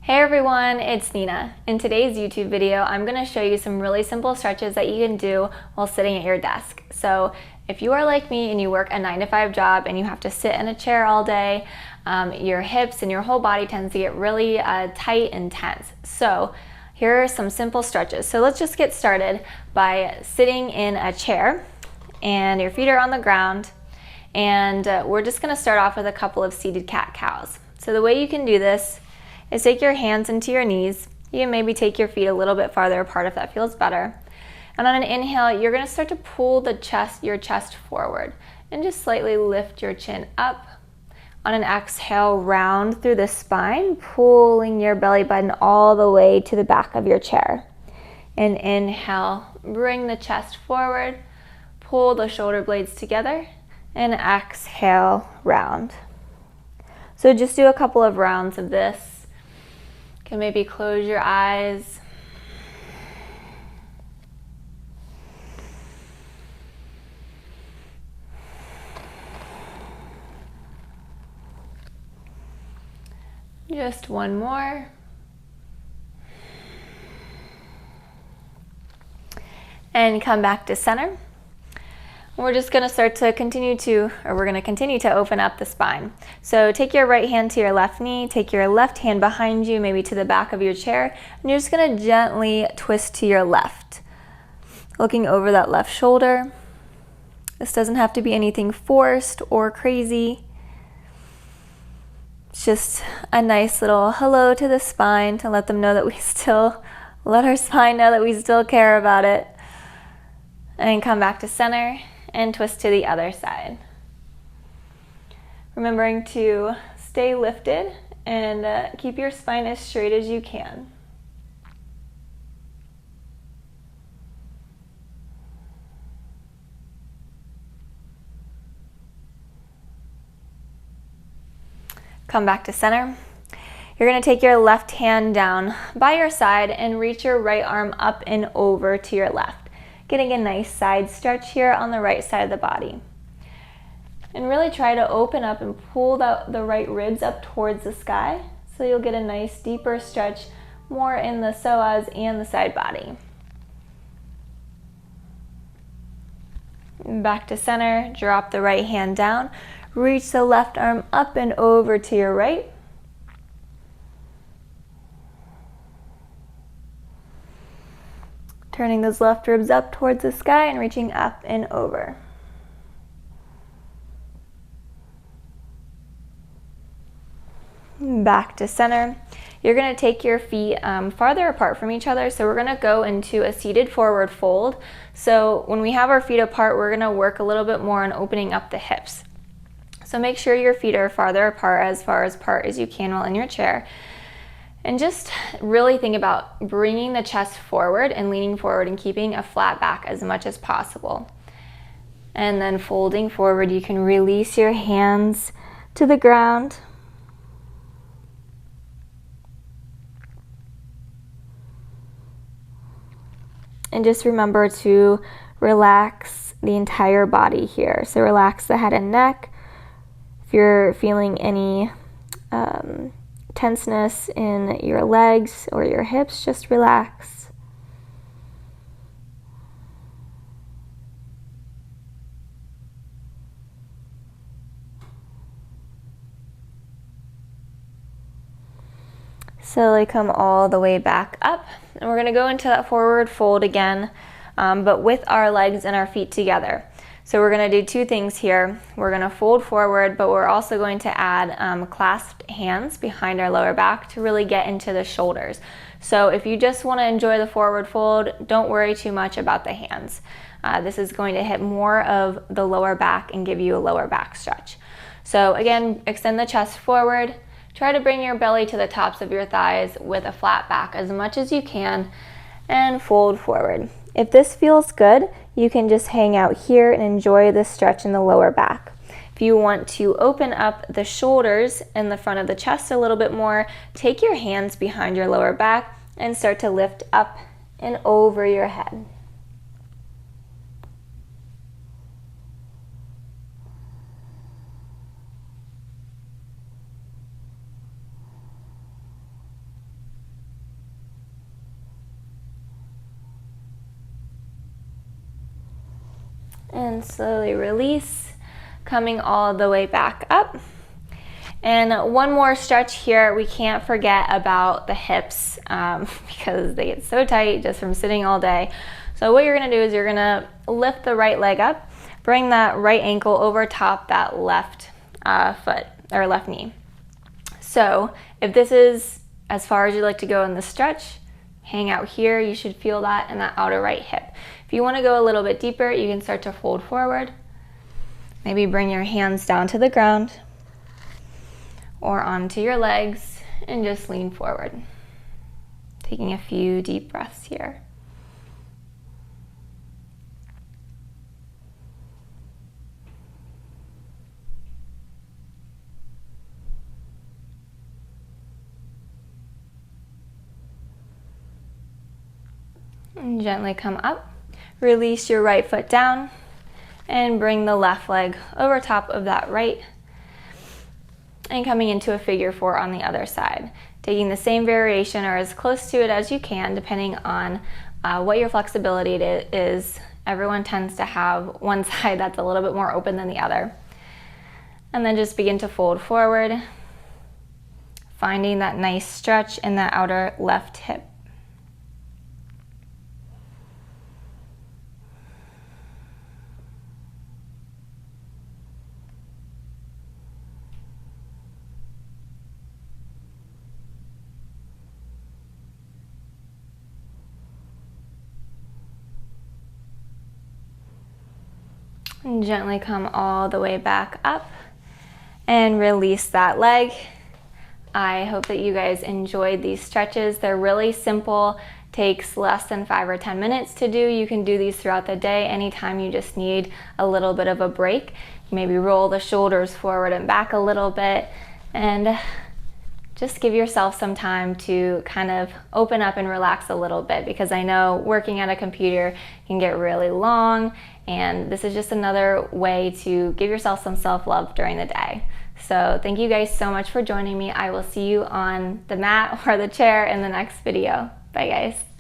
Hey everyone, it's Nina. In today's YouTube video, I'm going to show you some really simple stretches that you can do while sitting at your desk. So if you are like me and you work a 9-to-5 job and you have to sit in a chair all day, your hips and your whole body tends to get really tight and tense. So here are some simple stretches. So let's just get started by sitting in a chair and your feet are on the ground, and we're just going to start off with a couple of seated cat-cows. So the way you can do this is take your hands into your knees. You can maybe take your feet a little bit farther apart if that feels better. And on an inhale, you're going to start to pull your chest forward and just slightly lift your chin up. On an exhale, round through the spine, pulling your belly button all the way to the back of your chair. And inhale, bring the chest forward, pull the shoulder blades together, and exhale, round. So just do a couple of rounds of this. You can maybe close your eyes. Just one more. And come back to center. We're just going to continue to open up the spine. So take your right hand to your left knee, take your left hand behind you, maybe to the back of your chair, and you're just going to gently twist to your left, looking over that left shoulder. This doesn't have to be anything forced or crazy. It's just a nice little hello to the spine to let our spine know that we still care about it. And come back to center and twist to the other side. Remembering to stay lifted and keep your spine as straight as you can. Come back to center. You're going to take your left hand down by your side and reach your right arm up and over to your left. Getting a nice side stretch here on the right side of the body. And really try to open up and pull the right ribs up towards the sky, so you'll get a nice deeper stretch more in the psoas and the side body. Back to center, drop the right hand down, reach the left arm up and over to your right. Turning those left ribs up towards the sky and reaching up and over. Back to center. You're going to take your feet farther apart from each other. So we're going to go into a seated forward fold. So when we have our feet apart, we're going to work a little bit more on opening up the hips. So make sure your feet are farther apart, as far apart as you can while in your chair. And just really think about bringing the chest forward and leaning forward and keeping a flat back as much as possible. And then folding forward, you can release your hands to the ground. And just remember to relax the entire body here. So relax the head and neck. If you're feeling any tenseness in your legs or your hips, just relax. Slowly come all the way back up, and we're going to go into that forward fold again, but with our legs and our feet together. So we're going to do two things here. We're going to fold forward, but we're also going to add clasped hands behind our lower back to really get into the shoulders. So if you just want to enjoy the forward fold, don't worry too much about the hands. This is going to hit more of the lower back and give you a lower back stretch. So again, extend the chest forward. Try to bring your belly to the tops of your thighs with a flat back as much as you can, and fold forward. If this feels good, you can just hang out here and enjoy this stretch in the lower back. If you want to open up the shoulders and the front of the chest a little bit more, take your hands behind your lower back and start to lift up and over your head. And slowly release, coming all the way back up. And one more stretch here. We can't forget about the hips because they get so tight just from sitting all day. So what you're gonna do is you're gonna lift the right leg up, bring that right ankle over top that left foot or left knee. So if this is as far as you'd like to go in the stretch, hang out here. You should feel that in that outer right hip. If you want to go a little bit deeper, you can start to fold forward. Maybe bring your hands down to the ground or onto your legs and just lean forward. Taking a few deep breaths here. And gently come up. Release your right foot down and bring the left leg over top of that right and coming into a figure four on the other side. Taking the same variation or as close to it as you can depending on what your flexibility is. Everyone tends to have one side that's a little bit more open than the other. And then just begin to fold forward, finding that nice stretch in that outer left hip. And gently come all the way back up and release that leg. I hope that you guys enjoyed these stretches. They're really simple, takes less than 5 or 10 minutes to do. You can do these throughout the day anytime you just need a little bit of a break. Maybe roll the shoulders forward and back a little bit and just give yourself some time to kind of open up and relax a little bit, because I know working at a computer can get really long, and this is just another way to give yourself some self-love during the day. So thank you guys so much for joining me. I will see you on the mat or the chair in the next video. Bye guys.